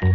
Bom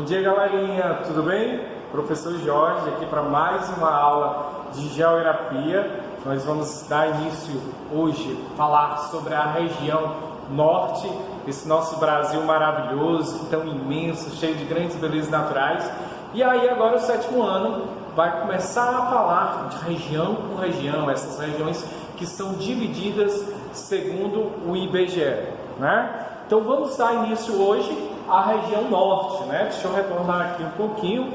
dia, galerinha, tudo bem? Professor Jorge aqui para mais uma aula de geografia. Nós vamos dar início hoje a falar sobre a região norte, esse nosso Brasil maravilhoso, tão imenso, cheio de grandes belezas naturais. E aí agora o sétimo ano vai começar a falar de região por região, essas regiões que são divididas segundo o IBGE, né? Então vamos dar início hoje à região norte, né? Deixa eu retornar aqui um pouquinho,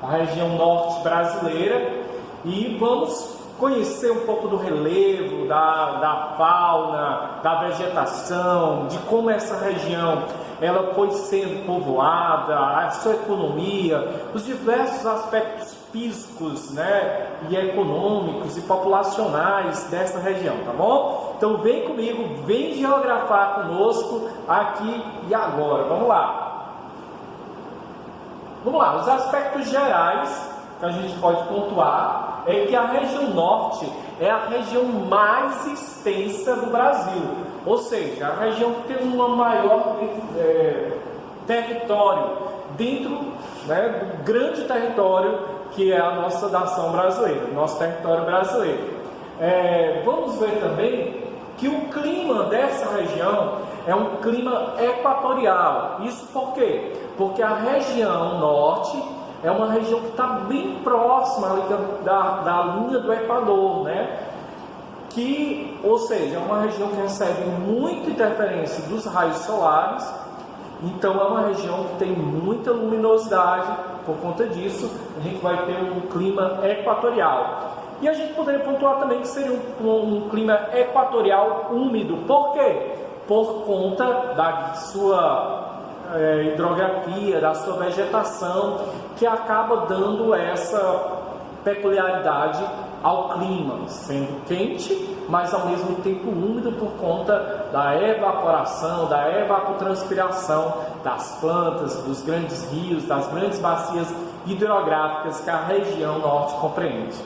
a região norte brasileira, e vamos conhecer um pouco do relevo, da fauna, da vegetação, de como essa região ela foi sendo povoada, a sua economia, os diversos aspectos físicos, né, e econômicos e populacionais dessa região, tá bom? Então vem comigo, vem geografar conosco aqui e agora. Vamos lá. Vamos lá, os aspectos gerais que a gente pode pontuar é que a região norte é a região mais extensa do Brasil, ou seja, a região que tem um maior território dentro, né, do grande território que é a nossa nação brasileira, nosso território brasileiro. Vamos ver também que o clima dessa região é um clima equatorial. Isso por quê? Porque a região norte é uma região que está bem próxima ali da linha do Equador, né? Ou seja, é uma região que recebe muita interferência dos raios solares, então é uma região que tem muita luminosidade. Por conta disso, a gente vai ter um clima equatorial. E a gente poderia pontuar também que seria um clima equatorial úmido. Por quê? Por conta da sua hidrografia, da sua vegetação, que acaba dando essa peculiaridade ao clima, sendo quente, mas ao mesmo tempo úmido por conta da evaporação, da evapotranspiração das plantas, dos grandes rios, das grandes bacias hidrográficas que a região norte compreende.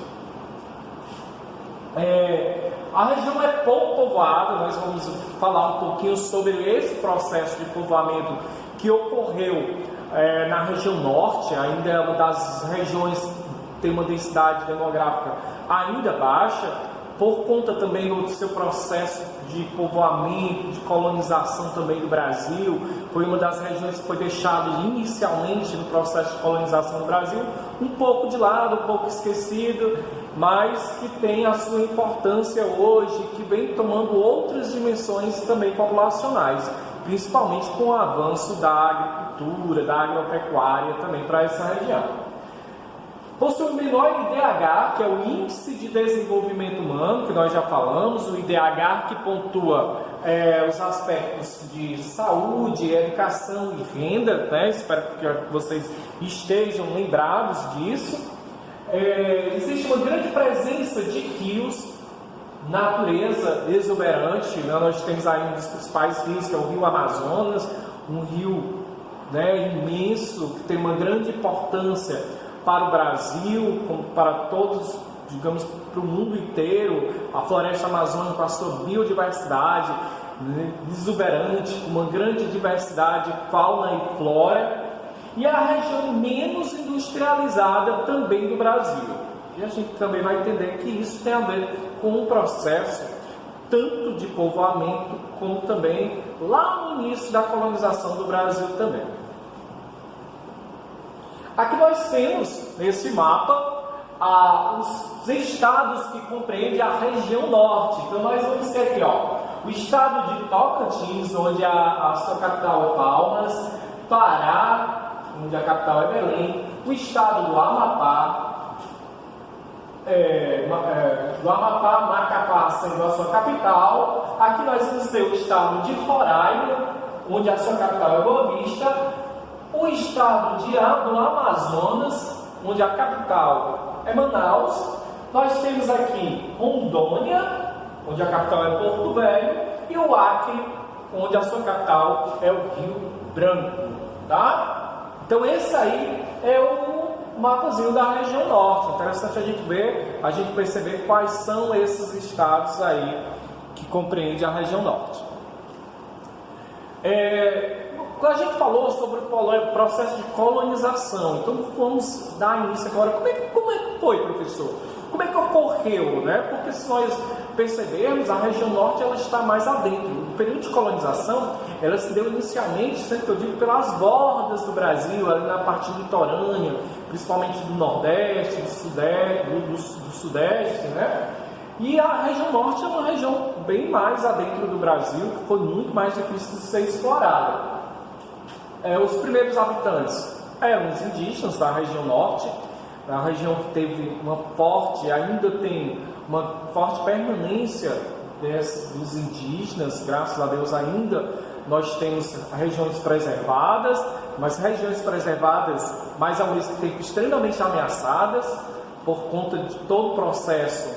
A região é pouco povoada. Nós vamos falar um pouquinho sobre esse processo de povoamento que ocorreu na região norte. Ainda é uma das regiões que tem uma densidade demográfica ainda baixa, por conta também do seu processo de povoamento, de colonização também do Brasil. Foi uma das regiões que foi deixada inicialmente no processo de colonização do Brasil um pouco de lado, um pouco esquecido, mas que tem a sua importância hoje, que vem tomando outras dimensões também populacionais, principalmente com o avanço da agricultura, da agropecuária também para essa região. Possui o menor IDH, que é o Índice de Desenvolvimento Humano, que nós já falamos, o IDH que pontua os aspectos de saúde, educação e renda, né? Espero que vocês estejam lembrados disso. Existe uma grande presença de rios, natureza exuberante, né? Nós temos aí um dos principais rios, que é o Rio Amazonas, um rio, né, imenso, que tem uma grande importância para o Brasil, como para todos, digamos, para o mundo inteiro. A floresta amazônica com a sua biodiversidade, né, exuberante, com uma grande diversidade de fauna e flora, e a região menos industrializada também do Brasil. E a gente também vai entender que isso tem a ver com um processo tanto de povoamento, como também lá no início da colonização do Brasil também. Aqui nós temos, nesse mapa, os estados que compreendem a região norte. Então nós vamos ter aqui, o estado de Tocantins, onde a sua capital é Palmas, Pará, onde a capital é Belém, o estado do Amapá, Macapá sendo a sua capital. Aqui nós vamos ter o estado de Roraima, onde a sua capital é Boa Vista, o estado do Amazonas, onde a capital é Manaus. Nós temos aqui Rondônia, onde a capital é Porto Velho, e o Acre, onde a sua capital é o Rio Branco, tá? Então esse aí é um mapazinho da região norte. Interessante a gente ver, a gente perceber quais são esses estados aí que compreendem a região norte. A gente falou sobre o processo de colonização, então vamos dar início agora. Como é que foi, professor? Como é que ocorreu, né? Porque se nós percebermos, a região norte ela está mais adentro. O período de colonização, ela se deu inicialmente, sempre que eu digo, pelas bordas do Brasil, ali na parte litorânea, principalmente do Nordeste, do Sudeste, né? E a região norte é uma região bem mais adentro do Brasil, que foi muito mais difícil de ser explorada. Os primeiros habitantes eram os indígenas da região norte, a região que teve ainda tem uma forte permanência dos indígenas, graças a Deus ainda nós temos regiões preservadas, mas regiões preservadas, mas ao mesmo tempo extremamente ameaçadas, por conta de todo o processo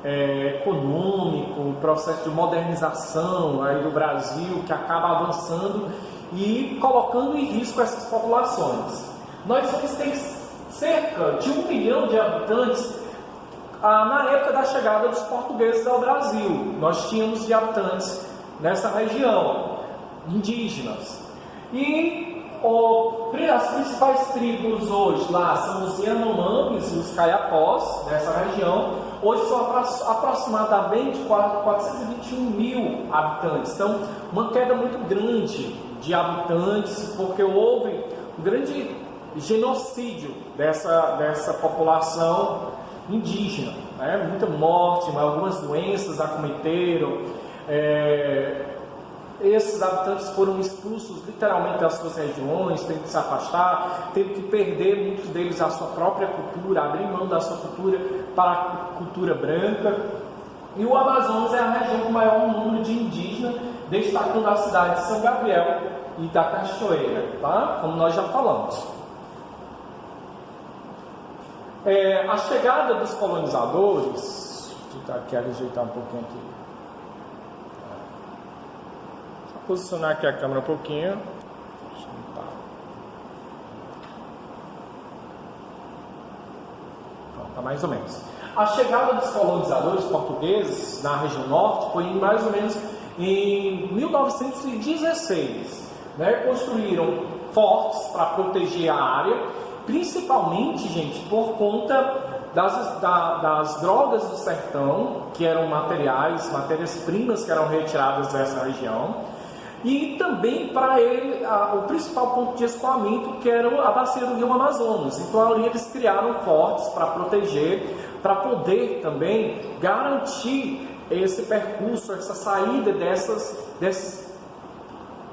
econômico, o processo de modernização aí do Brasil, que acaba avançando e colocando em risco essas populações. Nós temos cerca de 1 milhão de habitantes na época da chegada dos portugueses ao Brasil. Nós tínhamos de habitantes nessa região, indígenas. E as principais tribos hoje lá são os Yanomamis e os Kayapós, dessa região. Hoje são aproximadamente 421 mil habitantes. Então, uma queda muito grande de habitantes, porque houve um grande genocídio dessa população indígena, né? Muita morte, algumas doenças acometeram. Esses habitantes foram expulsos literalmente das suas regiões, teve que se afastar, teve que perder, muitos deles, a sua própria cultura, abrir mão da sua cultura para a cultura branca. E o Amazonas é a região com maior número de indígenas, destacando a cidade de São Gabriel e da Cachoeira, tá? Como nós já falamos. A chegada dos colonizadores, quero ajeitar um pouquinho aqui. Posicionar aqui a câmera um pouquinho. Tá mais ou menos. A chegada dos colonizadores portugueses na região norte foi mais ou menos em 1916. Né? Construíram fortes para proteger a área, principalmente, gente, por conta das drogas do sertão, que eram matérias-primas que eram retiradas dessa região. E também para ele, o principal ponto de escoamento, que era a bacia do rio Amazonas. Então ali eles criaram fortes para proteger, para poder também garantir esse percurso, essa saída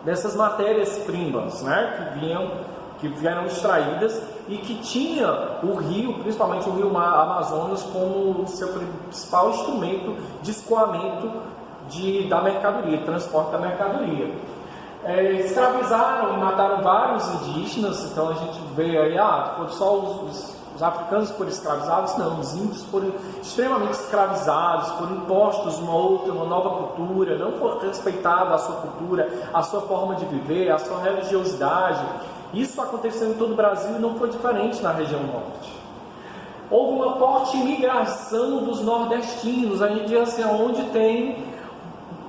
dessas matérias-primas, né, que vieram extraídas e que tinha o rio, principalmente o rio Amazonas, como seu principal instrumento de escoamento da mercadoria, transporte da mercadoria. Escravizaram e mataram vários indígenas. Então a gente vê aí, foram só os africanos que foram escravizados? Não, os índios foram extremamente escravizados, foram impostos uma nova cultura, não foi respeitada a sua cultura, a sua forma de viver, a sua religiosidade. Isso aconteceu em todo o Brasil e não foi diferente na região norte. Houve uma forte imigração dos nordestinos. A gente diz assim, onde tem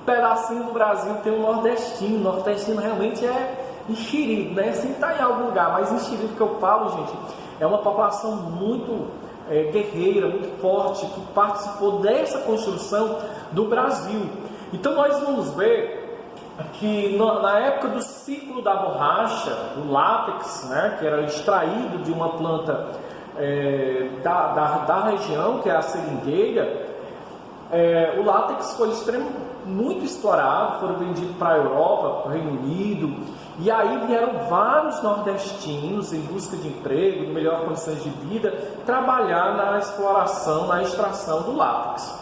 pedacinho do Brasil tem um nordestino. O nordestino realmente é enxerido, né? Assim, está em algum lugar, mas enxerido que eu falo, gente, é uma população muito guerreira, muito forte, que participou dessa construção do Brasil. Então nós vamos ver que na época do ciclo da borracha, do látex, né, que era extraído de uma planta da região, que é a seringueira, o látex foi muito explorado, foram vendidos para a Europa, para o Reino Unido, e aí vieram vários nordestinos em busca de emprego, de melhores condições de vida, trabalhar na exploração, na extração do látex.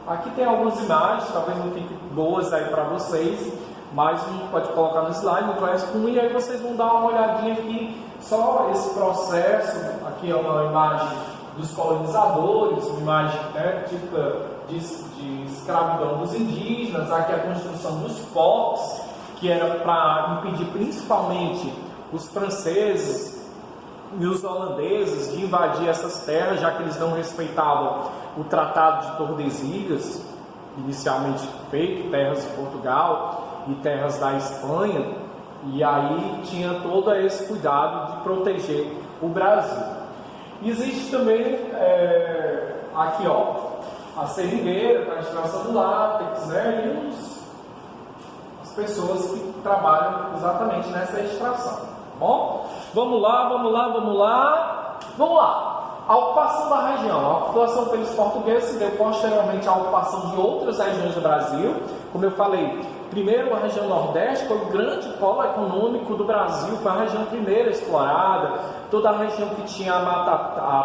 Aqui tem algumas imagens, talvez não fiquem boas aí para vocês, mas a gente pode colocar no slide, no Classroom, e aí vocês vão dar uma olhadinha aqui, só esse processo. Aqui é uma imagem dos colonizadores, uma imagem típica de escravidão dos indígenas. Aqui a construção dos fortes, que era para impedir principalmente os franceses e os holandeses de invadir essas terras, já que eles não respeitavam o Tratado de Tordesilhas, inicialmente feito, terras de Portugal e terras da Espanha, e aí tinha todo esse cuidado de proteger o Brasil. Existe também, aqui ó, a seringueira para a extração do látex, né, e as pessoas que trabalham exatamente nessa extração. Tá bom? Vamos lá. A ocupação da região. A ocupação pelos portugueses se deu posteriormente à ocupação de outras regiões do Brasil. Como eu falei, primeiro a região Nordeste foi o grande polo econômico do Brasil, foi a região primeira explorada, toda a região que tinha a Mata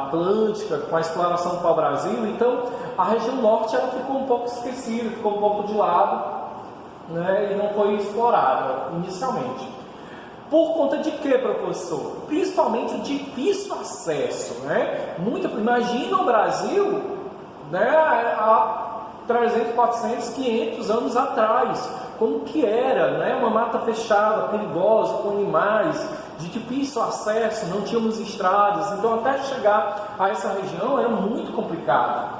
Atlântica com a exploração do pau-brasil. Então a região Norte ela ficou um pouco esquecida, ficou um pouco de lado, né, e não foi explorada inicialmente. Por conta de quê, professor? Principalmente o difícil acesso, né? Imagina o Brasil, né, há 300, 400, 500 anos atrás, como que era, né? Uma mata fechada, perigosa, com animais, de difícil acesso, não tínhamos estradas, então até chegar a essa região era muito complicado.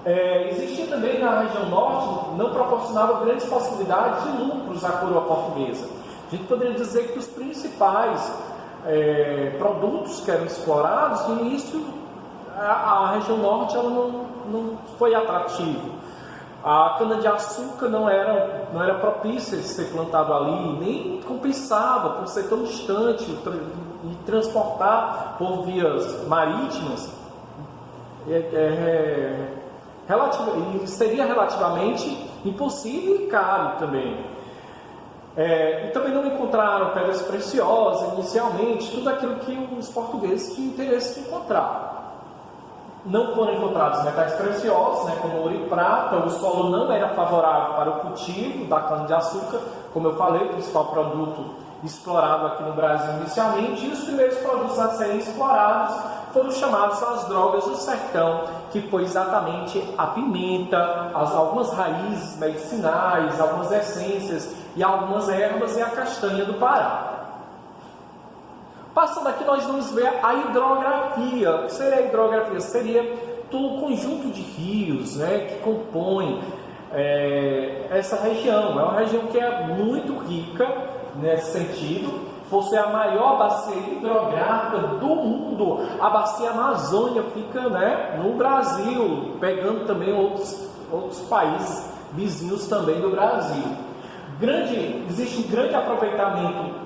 Existia também na região Norte, não proporcionava grandes possibilidades de lucros à coroa portuguesa. A gente poderia dizer que os principais produtos que eram explorados, de início, a região Norte ela não foi atrativa. A cana-de-açúcar não era propícia de ser plantado ali, nem compensava por ser tão distante e transportar por vias marítimas seria relativamente impossível e caro também. E também não encontraram pedras preciosas inicialmente, tudo aquilo que os portugueses tinham interesse de encontrar. Não foram encontrados metais preciosos, né, como ouro e prata. O solo não era favorável para o cultivo da cana-de-açúcar, como eu falei, o principal produto explorado aqui no Brasil inicialmente, e os primeiros produtos a serem explorados foram chamados as drogas do sertão, que foi exatamente a pimenta, algumas raízes medicinais, algumas essências e algumas ervas e a castanha do Pará. Passando aqui, nós vamos ver a hidrografia. O que seria a hidrografia? Seria todo o conjunto de rios, né, que compõem essa região. É uma região que é muito rica nesse sentido, possui a maior bacia hidrográfica do mundo. A bacia Amazônia fica, né, no Brasil, pegando também outros países vizinhos também do Brasil. Existe um grande aproveitamento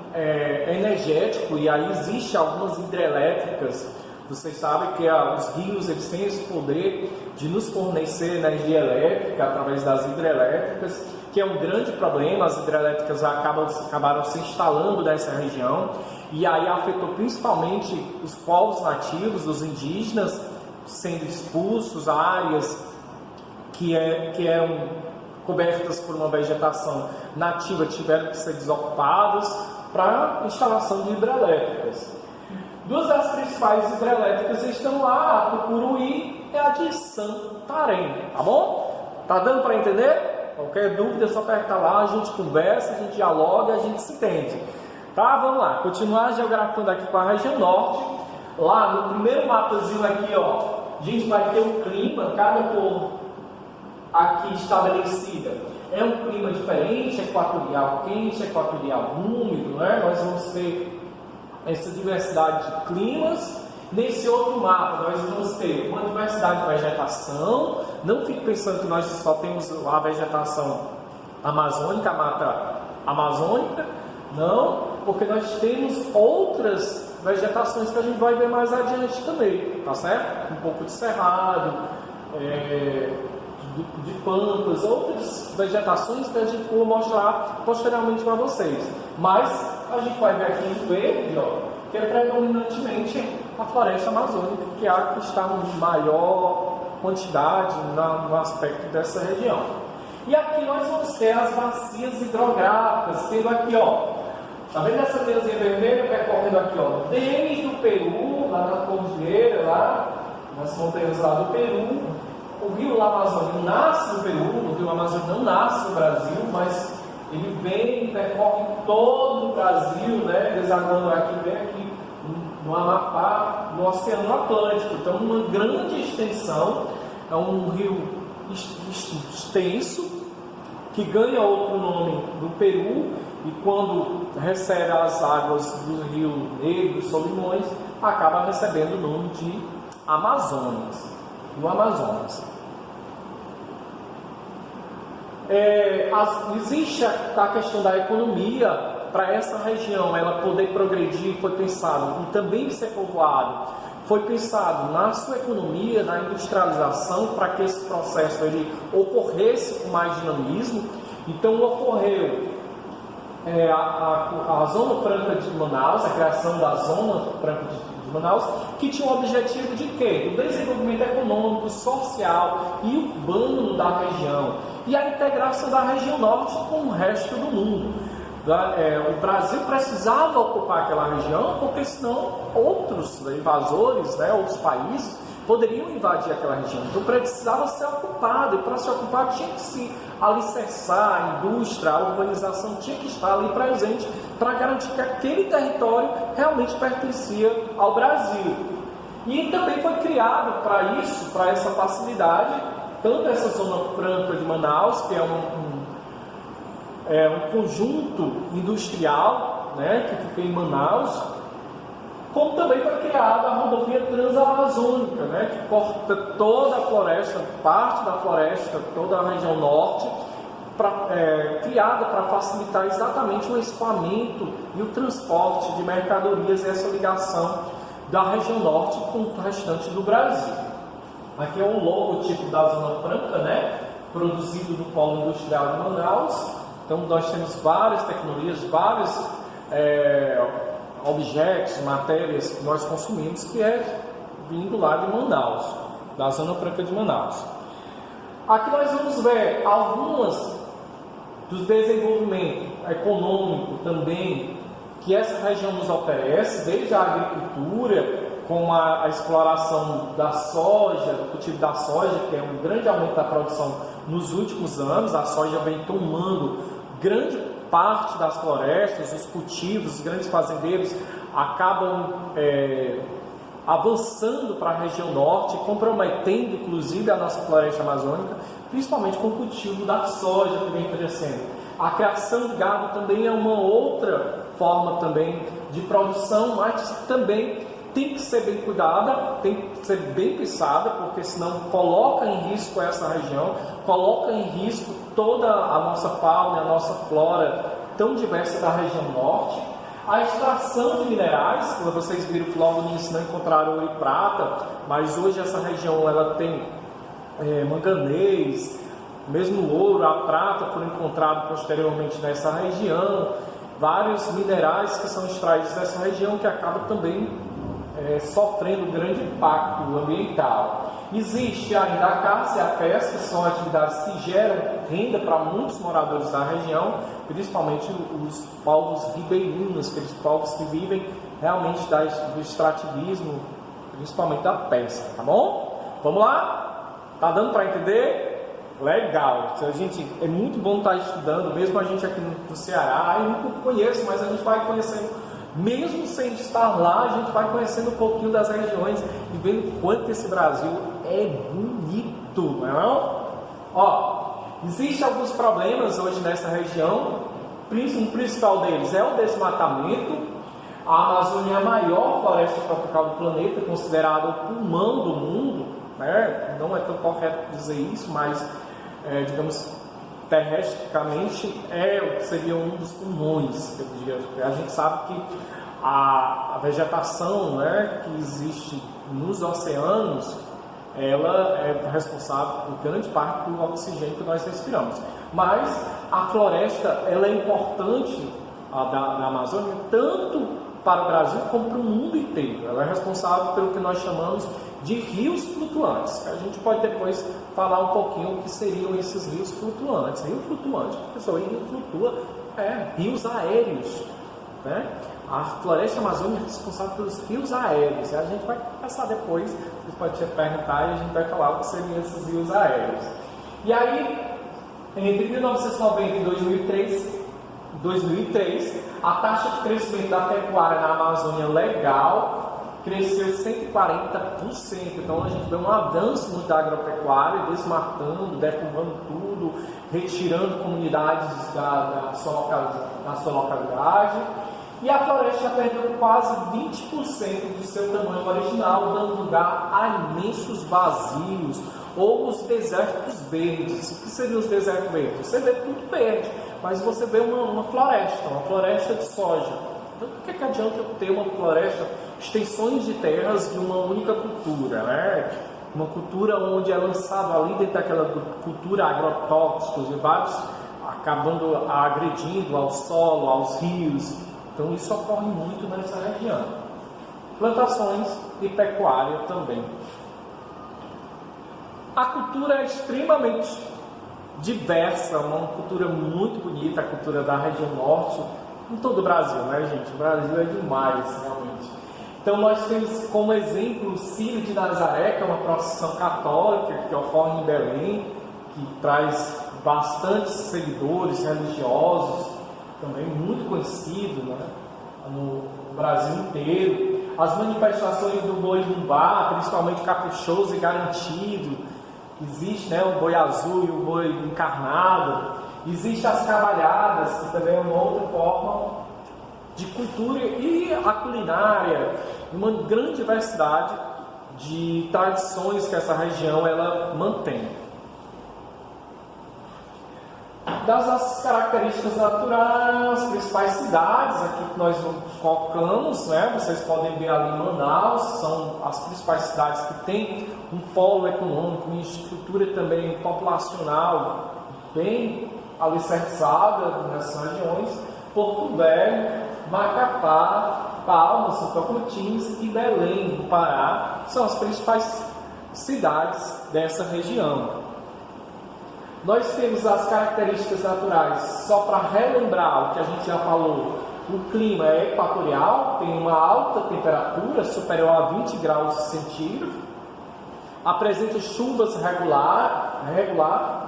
energético, e aí existe algumas hidrelétricas. Vocês sabem que os rios eles têm esse poder de nos fornecer energia elétrica através das hidrelétricas, que é um grande problema. As hidrelétricas acabaram se instalando nessa região, e aí afetou principalmente os povos nativos, os indígenas, sendo expulsos a áreas que eram cobertas por uma vegetação nativa, tiveram que ser desocupadas para instalação de hidrelétricas. Duas das principais hidrelétricas estão lá, a Tucuruí e a de Santarém, tá bom? Tá dando para entender? Qualquer dúvida é só apertar lá, a gente conversa, a gente dialoga, a gente se entende. Tá, vamos lá, continuar geografando aqui com a região Norte. Lá no primeiro mapazinho aqui, ó, a gente vai ter um clima, cada cor aqui estabelecida é um clima diferente, equatorial quente, equatorial úmido, né? Nós vamos ter essa diversidade de climas. Nesse outro mapa nós vamos ter uma diversidade de vegetação. Não fique pensando que nós só temos a vegetação amazônica, a mata amazônica, não, porque nós temos outras vegetações que a gente vai ver mais adiante também, tá certo? Um pouco de cerrado, de pampas, outras vegetações que a gente vai mostrar posteriormente para vocês. Mas a gente vai ver aqui em verde, ó, que é predominantemente a floresta amazônica, que é a que está em maior quantidade no aspecto dessa região. E aqui nós vamos ter as bacias hidrográficas, tendo aqui, ó, tá vendo essa linhazinha vermelha percorrendo aqui, ó, desde o Peru, lá na cordilheira, lá nas montanhas lá do Peru. O rio Amazonas nasce no Peru, o rio Amazonas não nasce no Brasil, mas ele vem e percorre todo o Brasil, né, desaguando aqui, bem aqui no Amapá, no Oceano Atlântico. Então, uma grande extensão, é um rio extenso, que ganha outro nome do Peru, e quando recebe as águas do Rio Negro, Solimões, acaba recebendo o nome de Amazonas, do Amazonas. Existe a questão da economia. Para essa região ela poder progredir, foi pensado, e também ser povoado, foi pensado na sua economia, na industrialização, para que esse processo ele ocorresse com mais dinamismo. Então ocorreu a Zona Franca de Manaus, a criação da Zona Franca de Manaus, que tinha o objetivo de quê? Do desenvolvimento econômico, social e urbano da região, e a integração da região norte com o resto do mundo. O Brasil precisava ocupar aquela região, porque senão outros invasores, outros países, poderiam invadir aquela região. Então precisava ser ocupado, e para se ocupar tinha que se alicerçar a indústria, a urbanização tinha que estar ali presente para garantir que aquele território realmente pertencia ao Brasil. E também foi criado para isso, para essa facilidade, tanto essa Zona Franca de Manaus, que é um conjunto industrial, que fica em Manaus, como também foi criada a rodovia transamazônica, que corta toda a floresta, parte da floresta, toda a região norte, criada para facilitar exatamente o escoamento e o transporte de mercadorias e essa ligação da região norte com o restante do Brasil. Aqui é o logotipo da Zona Franca, produzido no Polo Industrial de Manaus. Então nós temos várias tecnologias, vários objetos, matérias que nós consumimos, que é vindo lá de Manaus, da Zona Franca de Manaus. Aqui nós vamos ver algumas dos desenvolvimentos econômico também que essa região nos oferece, desde a agricultura, com a exploração da soja, do cultivo da soja, que é um grande aumento da produção nos últimos anos. A soja vem tomando grande parte das florestas, os cultivos, os grandes fazendeiros acabam avançando para a região norte, comprometendo inclusive a nossa floresta amazônica, principalmente com o cultivo da soja que vem crescendo. A criação de gado também é uma outra forma também de produção, mas também tem que ser bem cuidada, tem que ser bem pensada, porque senão coloca em risco essa região, coloca em risco toda a nossa fauna, a nossa flora tão diversa da região norte. A extração de minerais, como vocês viram que logo no início não encontraram ouro e prata, mas hoje essa região ela tem manganês, mesmo ouro, a prata foram encontrados posteriormente nessa região, vários minerais que são extraídos dessa região que acabam também sofrendo grande impacto ambiental. Existe ainda a caça e a pesca, que são atividades que geram renda para muitos moradores da região, principalmente os povos ribeirinhos, aqueles povos que vivem realmente do extrativismo, principalmente da pesca, tá bom? Vamos lá? Tá dando para entender? Legal! É muito bom estar estudando, mesmo a gente aqui no Ceará. Eu não conheço, mas a gente vai conhecendo. Mesmo sem estar lá, a gente vai conhecendo um pouquinho das regiões e vendo quanto esse Brasil é bonito, não é? Existem alguns problemas hoje nessa região. O principal deles é o desmatamento. A Amazônia é a maior floresta tropical do planeta, considerada o pulmão do mundo, Não é tão correto dizer isso, mas, digamos, terresticamente seria um dos pulmões. A gente sabe que a vegetação que existe nos oceanos, ela é responsável por grande parte do oxigênio que nós respiramos. Mas a floresta ela é importante, da Amazônia, tanto para o Brasil como para o mundo inteiro. Ela é responsável pelo que nós chamamos de rios flutuantes. A gente pode depois falar um pouquinho o que seriam esses rios flutuantes. Rio flutuante, professor, rio flutua, rios aéreos, A floresta amazônica é responsável pelos rios aéreos. A gente vai passar depois, vocês podem te perguntar e a gente vai falar o que seriam esses rios aéreos. E aí, entre 1990 e 2003, a taxa de crescimento da pecuária na Amazônia legal cresceu 140%. Então a gente vê um avanço muito da agropecuária, desmatando, defumando tudo, retirando comunidades da sua localidade. E a floresta perdeu quase 20% do seu tamanho original, dando lugar a imensos vazios ou os desertos verdes. O que seriam os desertos verdes? Você vê tudo verde, mas você vê uma floresta de soja. Então, por que adianta eu ter uma floresta, extensões de terras de uma única cultura, né? Uma cultura onde é lançado ali dentro daquela cultura agrotóxicos, e vários acabando agredindo ao solo, aos rios. Então, isso ocorre muito nessa região. Plantações e pecuária também. A cultura é extremamente diversa, uma cultura muito bonita, a cultura da região norte, em todo o Brasil, né, gente? O Brasil é demais, realmente. Então, nós temos como exemplo o Círio de Nazaré, que é uma procissão católica que ocorre em Belém, que traz bastantes seguidores religiosos, também muito conhecido, né, no Brasil inteiro. As manifestações do boi bumbá, principalmente caprichoso e garantido. Existe, né, o boi azul e o boi encarnado. Existem as cavalhadas, que também é uma outra forma de cultura, e a culinária, uma grande diversidade de tradições que essa região ela mantém. Das nossas características naturais, as principais cidades aqui que nós focamos, né? Vocês podem ver ali Manaus, são as principais cidades que têm um polo econômico, uma estrutura também populacional bem alicerçada nessas regiões. Porto Velho, Macapá, Palmas, São Tocantins e Belém, no Pará, são as principais cidades dessa região. Nós temos as características naturais, só para relembrar o que a gente já falou. O clima é equatorial, tem uma alta temperatura, superior a 20 graus centígrados, apresenta chuvas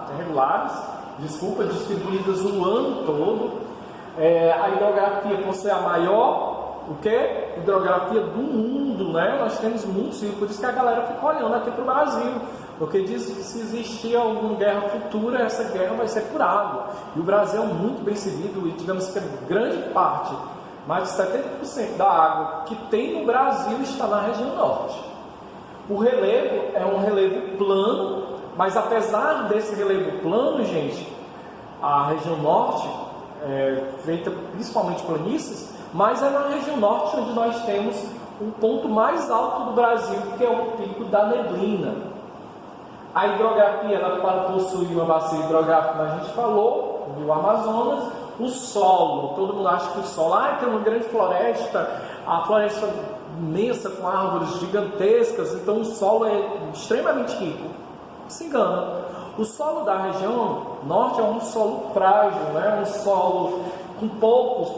regulares, distribuídas o ano todo. A hidrografia possui a maior hidrografia do mundo, né? Nós temos muitos rios, por isso que a galera fica olhando aqui para o Brasil, porque diz que se existir alguma guerra futura, essa guerra vai ser por água. E o Brasil é muito bem servido, e digamos que a grande parte, mais de 70% da água que tem no Brasil está na região norte. O relevo é um relevo plano, mas apesar desse relevo plano, gente, a região norte feita principalmente planícies, mas é na região norte onde nós temos o ponto mais alto do Brasil, que é o Pico da Neblina. A hidrografia, ela possui uma bacia hidrográfica, como a gente falou, o Rio Amazonas. O solo, todo mundo acha que o solo, tem uma grande floresta, a floresta imensa com árvores gigantescas, então o solo é extremamente rico. Se engana. O solo da região norte é um solo frágil, né? Um solo com poucos,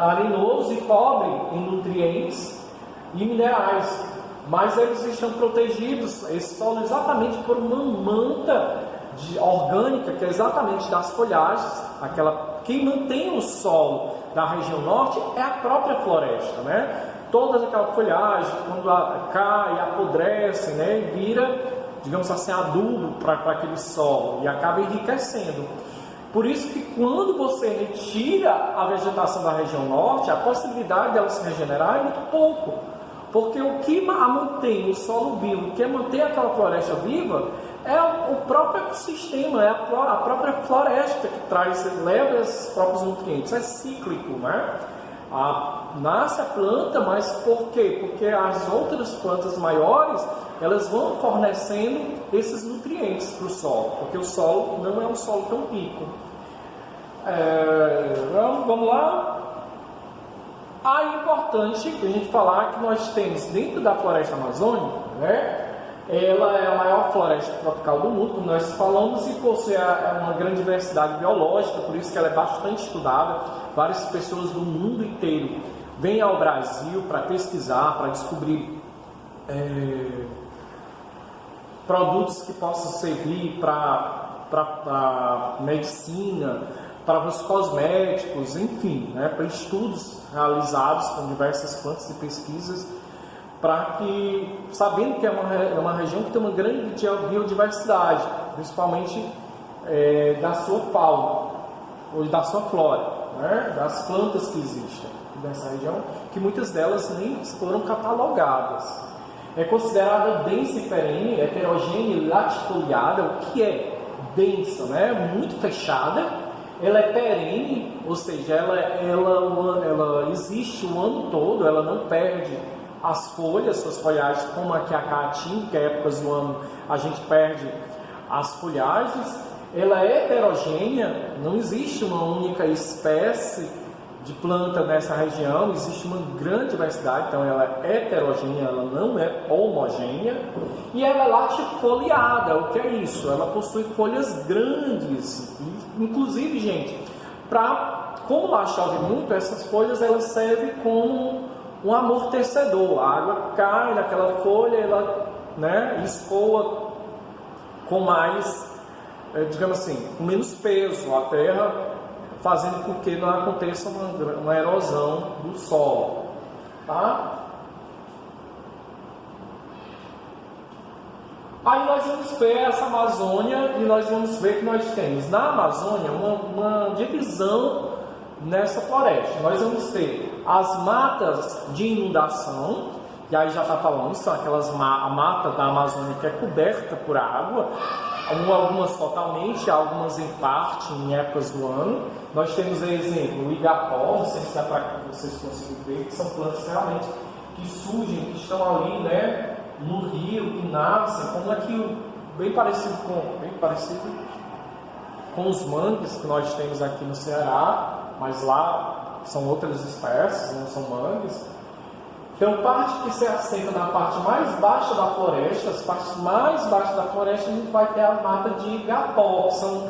arenoso e pobre em nutrientes e minerais, mas eles estão protegidos, esse solo, exatamente por uma manta orgânica, que é exatamente das folhagens, aquela que mantém o solo da região norte é a própria floresta, né? Toda aquela folhagem, quando cai, apodrece, né? E vira, digamos assim, adubo para aquele solo e acaba enriquecendo. Por isso que quando você retira a vegetação da região norte, a possibilidade dela se regenerar é muito pouco. Porque o que mantém o solo vivo, o que mantém aquela floresta viva, é o próprio ecossistema, é a própria floresta que leva esses próprios nutrientes. É cíclico, né? Nasce a planta, mas por quê? Porque as outras plantas maiores, elas vão fornecendo esses nutrientes para o solo, porque o solo não é um solo tão rico. Vamos lá. É importante a gente falar que nós temos dentro da floresta amazônica, né? Ela é a maior floresta tropical do mundo, como nós falamos, e possui uma grande diversidade biológica, por isso que ela é bastante estudada. Várias pessoas do mundo inteiro vêm ao Brasil para pesquisar, para descobrir produtos que possam servir para medicina, para os cosméticos, enfim, né, para estudos realizados com diversas plantas e pesquisas, para que, sabendo que é uma região que tem uma grande biodiversidade, principalmente da sua fauna, ou da sua flora, né, das plantas que existem nessa região, que muitas delas nem foram catalogadas. É considerada densa e perene, heterogênea e latifoliada, o que é densa, né, muito fechada. Ela é perene, ou seja, ela existe o ano todo, ela não perde as folhas, suas folhagens, como aqui a caatinga, que é épocas do ano a gente perde as folhagens. Ela é heterogênea, não existe uma única espécie de planta nessa região, existe uma grande diversidade, então ela é heterogênea, ela não é homogênea, e ela é latifoliada. O que é isso? Ela possui folhas grandes, inclusive, gente, como lá chove muito, essas folhas elas servem como um amortecedor. A água cai naquela folha, ela, né, escoa com mais, digamos assim, com menos peso a terra, fazendo com que não aconteça uma erosão do solo, tá? Aí nós vamos ver essa Amazônia e nós vamos ver que nós temos na Amazônia uma divisão nessa floresta. Nós vamos ter as matas de inundação, e aí já está falando, são aquelas a mata da Amazônia que é coberta por água, algumas totalmente, algumas em parte, em épocas do ano. Nós temos, exemplo, o igapó, não sei se dá para que vocês consigam ver, que são plantas realmente que surgem, que estão ali, né, no rio, que nascem, como aqui, bem parecido com os mangues que nós temos aqui no Ceará, mas lá são outras espécies, não são mangues. Então, parte que se assenta na parte mais baixa da floresta, as partes mais baixas da floresta, a gente vai ter a mata de igapó, que são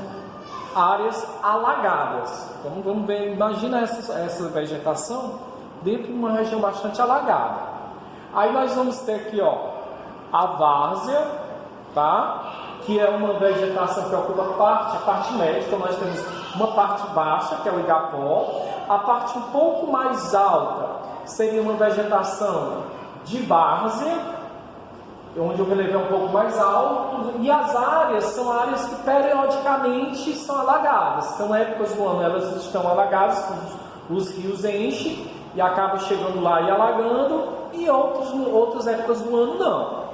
áreas alagadas. Então, vamos ver, imagina essa vegetação dentro de uma região bastante alagada. Aí nós vamos ter aqui, ó, a várzea, tá? Que é uma vegetação que ocupa a parte média. Então, nós temos uma parte baixa, que é o igapó, a parte um pouco mais alta seria uma vegetação de várzea, onde o relevo é um pouco mais alto, e as áreas são áreas que periodicamente são alagadas. Então, épocas do ano elas estão alagadas, os rios enchem e acabam chegando lá e alagando, e outras épocas do ano não,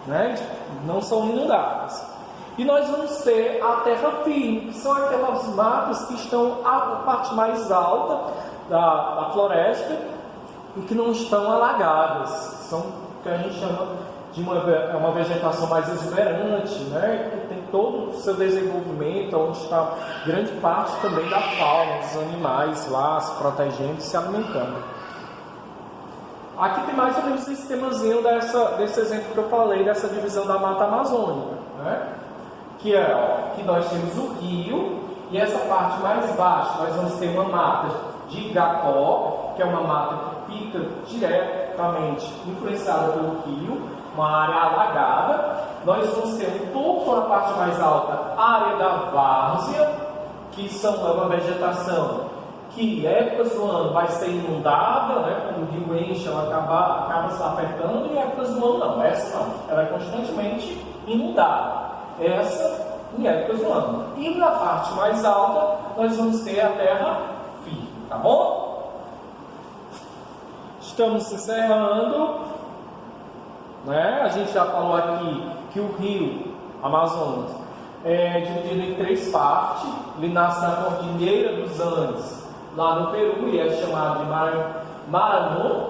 né? Não são inundadas. E nós vamos ter a terra firme, que são aquelas matas que estão à parte mais alta da floresta, e que não estão alagadas, são o que a gente chama de uma vegetação mais exuberante, né? Que tem todo o seu desenvolvimento, onde está grande parte também da fauna, dos animais lá se protegendo e se alimentando. Aqui tem mais ou menos um esquemazinho desse exemplo que eu falei, dessa divisão da mata amazônica, né? Que é, ó, que nós temos o rio, e essa parte mais baixa nós vamos ter uma mata de igapó, que é uma mata que fica diretamente influenciada pelo rio, uma área alagada. Nós vamos ter um pouco na parte mais alta a área da várzea, que é uma vegetação que em épocas do ano vai ser inundada, né? Quando o rio enche, ela acaba se afetando, e em épocas do ano não, essa não, ela é constantemente inundada. Essa em épocas do ano. E na parte mais alta nós vamos ter a terra firme, tá bom? Estamos encerrando, né? A gente já falou aqui que o rio Amazonas é dividido em 3 partes. Ele nasce na Cordilheira dos Andes, lá no Peru, e é chamado de Maranhão,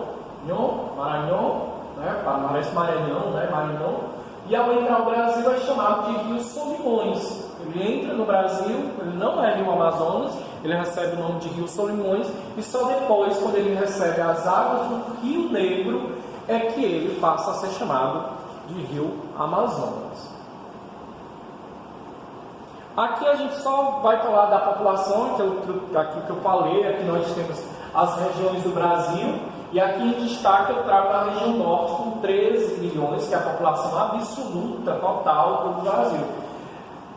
né? Parece Maranhão, né? Maranhão. E ao entrar no Brasil é chamado de Rio Solimões. Ele entra no Brasil, ele não é Rio Amazonas, ele recebe o nome de Rio Solimões, e só depois, quando ele recebe as águas do Rio Negro, é que ele passa a ser chamado de Rio Amazonas. Aqui a gente só vai falar da população, aqui que eu falei. Aqui nós temos as regiões do Brasil, e aqui em destaque eu trago a região norte com 13 milhões, que é a população absoluta total do Brasil.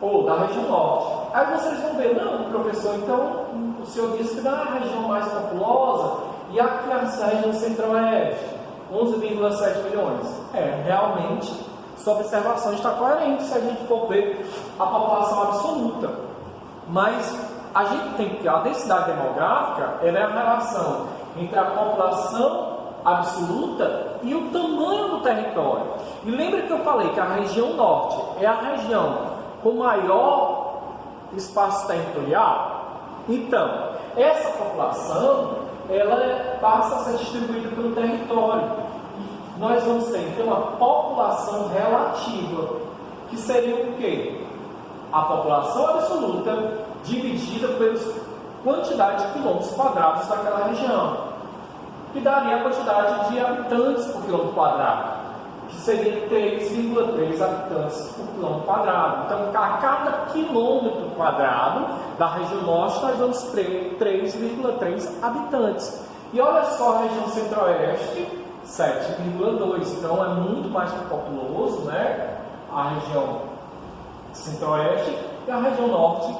ou da região norte. Aí vocês vão ver, não, professor, então o senhor disse que da região mais populosa e aqui a região centro-oeste, 11,7 milhões. Realmente, sua observação está coerente se a gente for ver a população absoluta. Mas a gente tem que, a densidade demográfica, ela é a relação entre a população absoluta e o tamanho do território. E lembra que eu falei que a região norte é a região com maior espaço territorial? Então, essa população, ela passa a ser distribuída pelo território. E nós vamos ter então uma população relativa, que seria o quê? A população absoluta dividida pela quantidade de quilômetros quadrados daquela região, que daria a quantidade de habitantes por quilômetro quadrado, que seria 3,3 habitantes por quilômetro quadrado. Então, a cada quilômetro quadrado da região norte, nós vamos ter 3,3 habitantes. E olha só a região centro-oeste, 7,2. Então, é muito mais populoso, né? A região centro-oeste, e a região norte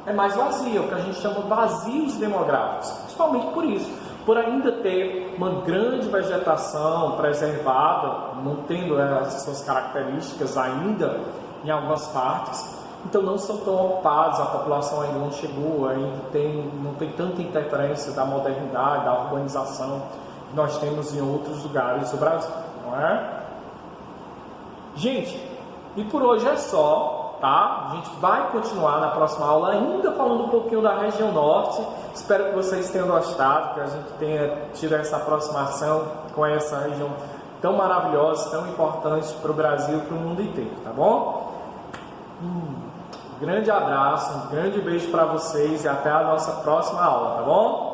é mais vazia, o que a gente chama de vazios demográficos, principalmente por isso, por ainda ter uma grande vegetação preservada, mantendo as suas características ainda em algumas partes. Então não são tão ocupados, a população ainda não chegou, ainda não tem tanta interferência da modernidade, da urbanização que nós temos em outros lugares do Brasil, não é? Gente, e por hoje é só, tá? A gente vai continuar na próxima aula ainda falando um pouquinho da região norte. Espero que vocês tenham gostado, que a gente tenha tido essa aproximação com essa região tão maravilhosa, tão importante para o Brasil e para o mundo inteiro, tá bom? Grande abraço, um grande beijo para vocês e até a nossa próxima aula, tá bom?